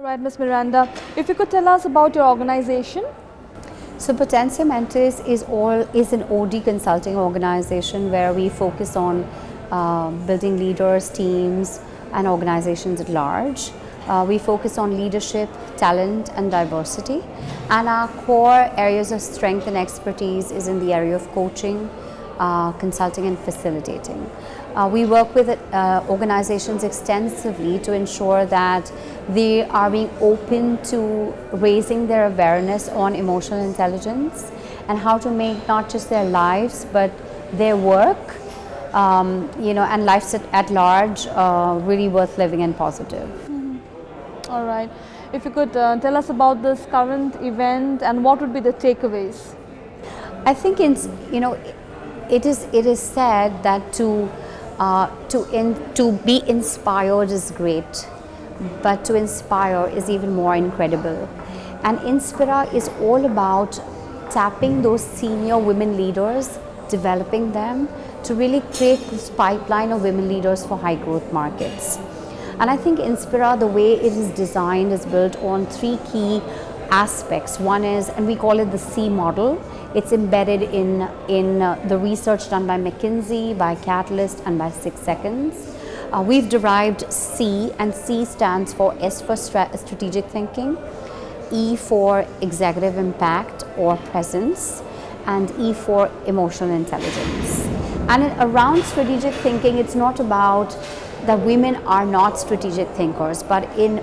Right, Ms. Miranda, if you could tell us about your organization. So PotenciaMentis is an OD consulting organization where we focus on building leaders, teams, and organizations at large. We focus on leadership, talent, and diversity. And our core areas of strength and expertise is in the area of coaching, consulting, and facilitating. We work with organizations extensively to ensure that they are being open to raising their awareness on emotional intelligence and how to make not just their lives but their work, and lives at large really worth living and positive. All right. If you could tell us about this current event and what would be the takeaways? I think it is said that to be inspired is great, but to inspire is even more incredible. And Inspira is all about tapping those senior women leaders, developing them to really create this pipeline of women leaders for high growth markets. And I think Inspira, the way it is designed, is built on three key aspects. One is, and we call it the C model. It's embedded in the research done by McKinsey, by Catalyst, and by 6 Seconds. We've derived C, and C stands for S for strategic thinking, E for executive impact or presence, and E for emotional intelligence. And around strategic thinking, it's not about that women are not strategic thinkers, but in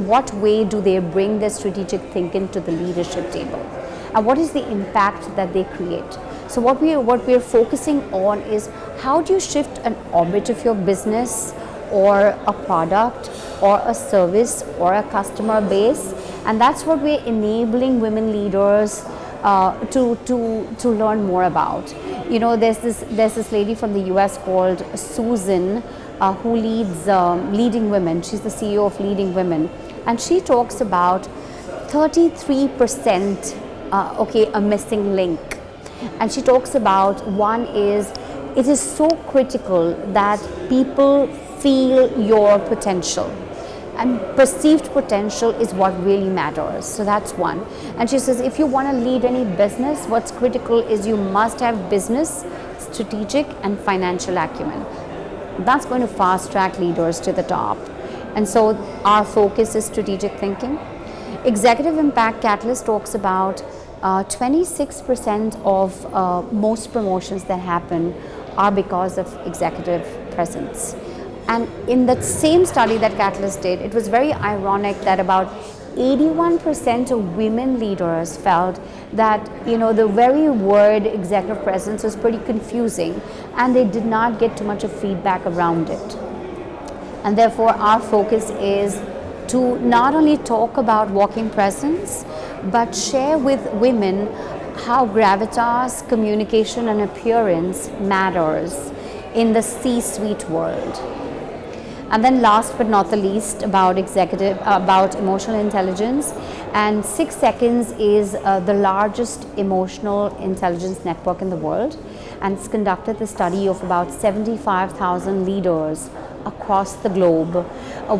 what way do they bring their strategic thinking to the leadership table? And what is the impact that they create? So what we're focusing on is how do you shift an orbit of your business or a product or a service or a customer base, and that's what we're enabling women leaders to learn more about. There's this lady from the US called Susan who leads Leading Women. She's the CEO of Leading Women, and she talks about 33% a missing link. And she talks about one is it is so critical that people feel your potential, and perceived potential is what really matters. So that's one. And she says if you want to lead any business, what's critical is you must have business, strategic, and financial acumen. That's going to fast track leaders to the top. And so our focus is strategic thinking. Executive Impact Catalyst talks about 26% of most promotions that happen are because of executive presence. And in that same study that Catalyst did, it was very ironic that about 81% of women leaders felt that the very word executive presence was pretty confusing, and they did not get too much of feedback around it. And therefore our focus is to not only talk about walking presence, but share with women how gravitas, communication, and appearance matters in the C-suite world. And then last but not the least, about emotional intelligence. And 6 Seconds is the largest emotional intelligence network in the world, and it's conducted the study of about 75,000 leaders across the globe,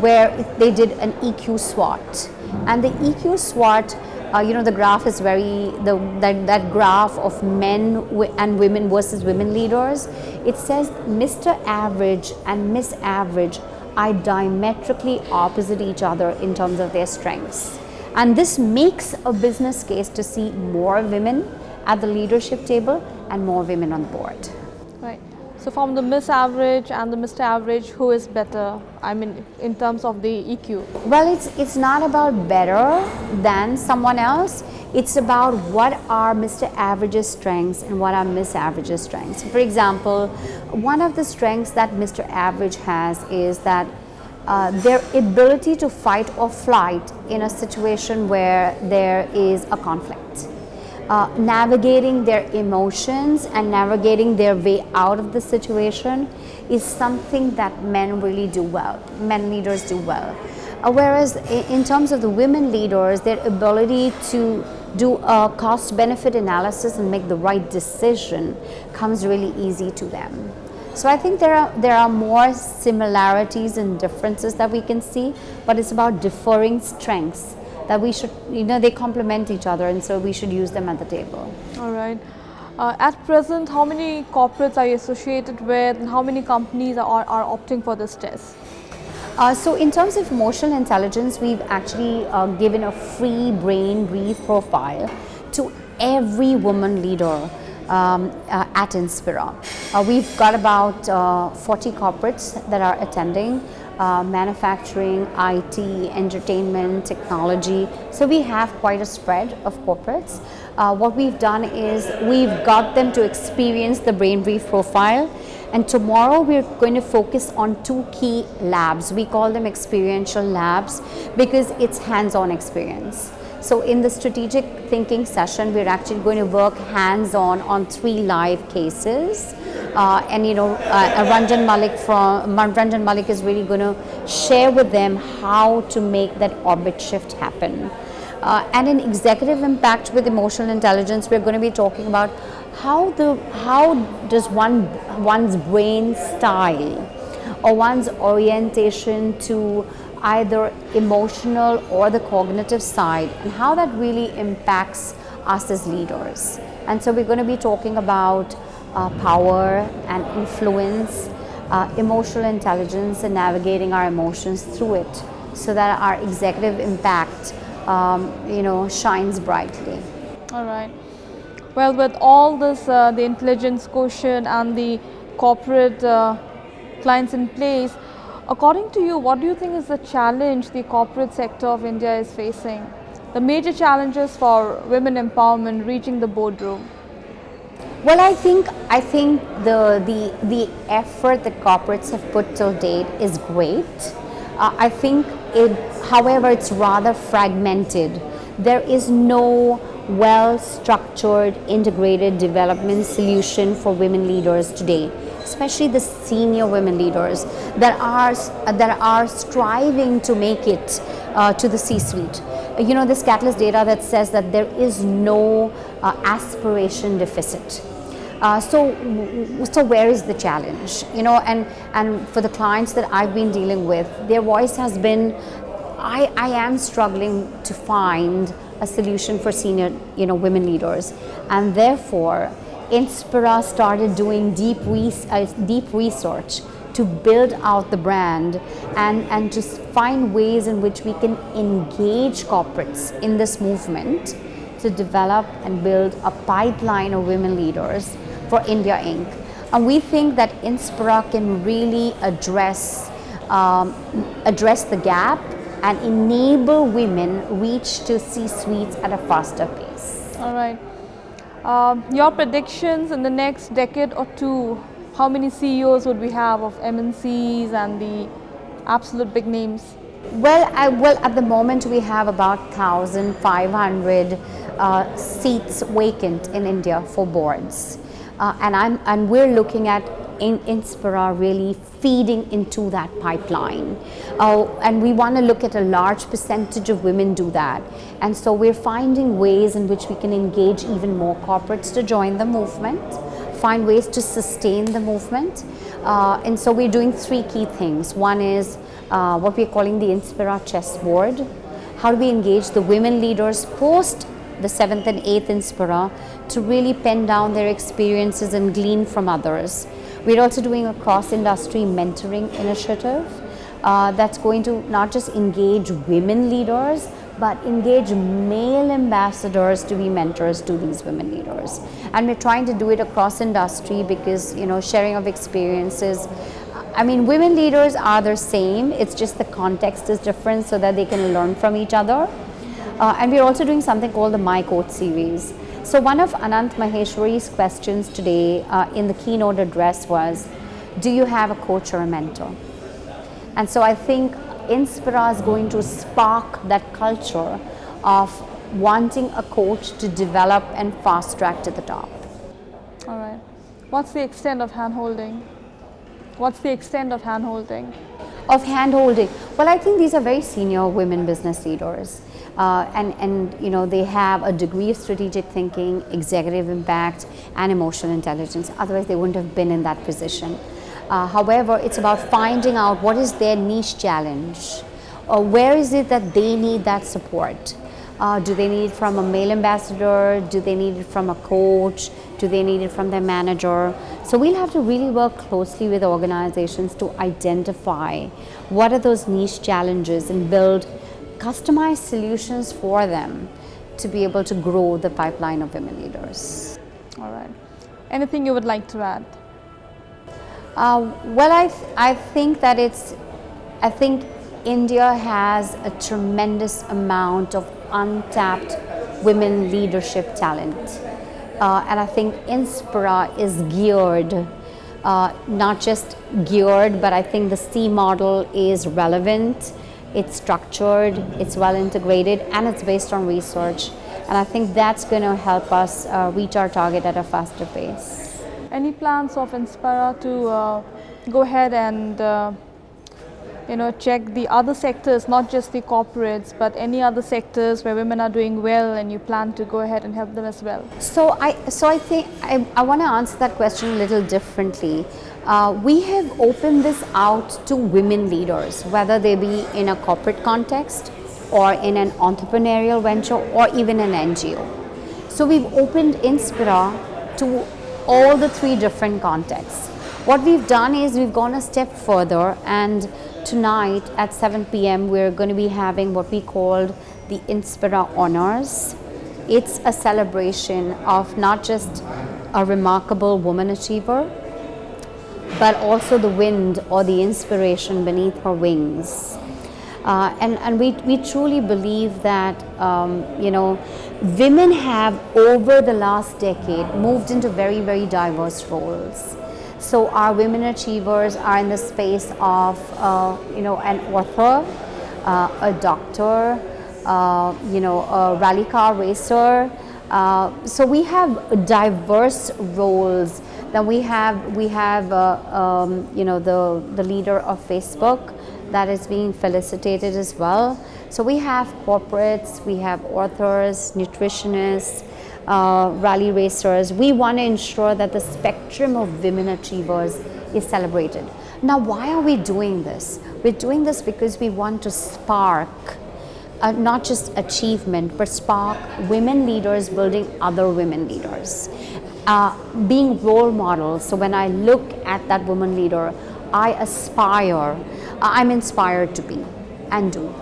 where they did an EQ SWOT. And the EQ SWOT, the graph is that graph of men and women versus women leaders. It says Mr. Average and Miss Average are diametrically opposite each other in terms of their strengths. And this makes a business case to see more women at the leadership table and more women on the board. Right. So from the Miss Average and the Mr. Average, who is better? I mean, in terms of the EQ. Well, it's not about better than someone else. It's about what are Mr. Average's strengths and what are Miss Average's strengths. For example, one of the strengths that Mr. Average has is that their ability to fight or flight in a situation where there is a conflict. Navigating their emotions and navigating their way out of the situation is something that men really do well, men leaders do well. Whereas in terms of the women leaders, their ability to do a cost benefit analysis and make the right decision comes really easy to them. So I think there are more similarities and differences that we can see, but it's about differing strengths that we should, they complement each other, and so we should use them at the table. All right. At present, how many corporates are you associated with, and how many companies are opting for this test? So in terms of emotional intelligence, we've actually given a free brain brief profile to every woman leader at Inspira. We've got about 40 corporates that are attending, manufacturing, IT, entertainment, technology. So we have quite a spread of corporates. What we've done is we've got them to experience the brain brief profile, and tomorrow we're going to focus on 2 key labs. We call them experiential labs because it's hands-on experience. So in the strategic thinking session, we're actually going to work hands-on on 3 live cases. Ranjan Malik is really going to share with them how to make that orbit shift happen. And in executive impact with emotional intelligence, we're going to be talking about how does one's brain style or one's orientation to either emotional or the cognitive side, and how that really impacts us as leaders. And so we're going to be talking about power and influence, emotional intelligence, and navigating our emotions through it so that our executive impact shines brightly. All right. Well, with all this, the intelligence quotient and the corporate clients in place, according to you, what do you think is the challenge the corporate sector of India is facing? The major challenges for women empowerment reaching the boardroom? Well, I think the effort that corporates have put till date is great. I think however, it's rather fragmented. There is no well-structured, integrated development solution for women leaders today, especially the senior women leaders that are striving to make it to the C-suite. This Catalyst data that says that there is no aspiration deficit. So where is the challenge? And for the clients that I've been dealing with, their voice has been, I am struggling to find a solution for senior, women leaders, and therefore Inspira started doing deep research to build out the brand and to find ways in which we can engage corporates in this movement to develop and build a pipeline of women leaders for India Inc. And we think that Inspira can really address the gap and enable women reach to C-suites at a faster pace. All right. Your predictions in the next decade or two, how many CEOs would we have of MNCs and the absolute big names? Well, at the moment we have about 1,500 seats vacant in India for boards, and we're looking at Inspira really feeding into that pipeline, and we want to look at a large percentage of women do that, and so we're finding ways in which we can engage even more corporates to join the movement, find ways to sustain the movement, and so we're doing 3 key things. One is what we're calling the Inspira chessboard. How do we engage the women leaders post the 7th and 8th Inspira to really pen down their experiences and glean from others? We're also doing a cross-industry mentoring initiative that's going to not just engage women leaders, but engage male ambassadors to be mentors to these women leaders. And we're trying to do it across industry because, sharing of experiences. Women leaders are the same, it's just the context is different so that they can learn from each other. And we're also doing something called the My Coach series. So one of Anant Maheshwari's questions today in the keynote address was, do you have a coach or a mentor? And so I think Inspira is going to spark that culture of wanting a coach to develop and fast track to the top. All right. What's the extent of hand-holding? What's the extent of hand-holding? Of hand-holding? Well, I think these are very senior women business leaders. And they have a degree of strategic thinking, executive impact, and emotional intelligence. Otherwise, they wouldn't have been in that position. However, it's about finding out what is their niche challenge, or where is it that they need that support. Do they need it from a male ambassador? Do they need it from a coach? Do they need it from their manager? So we'll have to really work closely with organizations to identify what are those niche challenges and build customized solutions for them to be able to grow the pipeline of women leaders. All right. Anything you would like to add? Well, I think that I think India has a tremendous amount of untapped women leadership talent. And I think Inspira is geared, not just geared, but I think the C model is relevant, it's structured, it's well integrated, and it's based on research. And I think that's going to help us reach our target at a faster pace. Any plans of Inspira to go ahead and check the other sectors, not just the corporates, but any other sectors where women are doing well, and you plan to go ahead and help them as well? So I think I want to answer that question a little differently. We have opened this out to women leaders, whether they be in a corporate context or in an entrepreneurial venture or even an NGO. So we've opened Inspira to all the three different contexts. What we've done is we've gone a step further, and tonight at 7 p.m. we're going to be having what we called the Inspira Honors. It's a celebration of not just a remarkable woman achiever, but also the wind or the inspiration beneath her wings. And we truly believe that women have over the last decade moved into very, very diverse roles. So our women achievers are in the space of an author, a doctor, a rally car racer. So we have diverse roles. Then we have the leader of Facebook that is being felicitated as well. So we have corporates, we have authors, nutritionists, rally racers. We want to ensure that the spectrum of women achievers is celebrated. Now, why are we doing this? We're doing this because we want to spark not just achievement, but spark women leaders building other women leaders, being role models. So when I look at that woman leader, I'm inspired to be and do.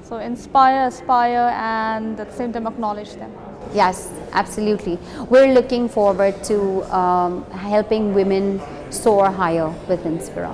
So inspire, aspire, and at the same time acknowledge them. Yes, absolutely. We're looking forward to helping women soar higher with Inspira.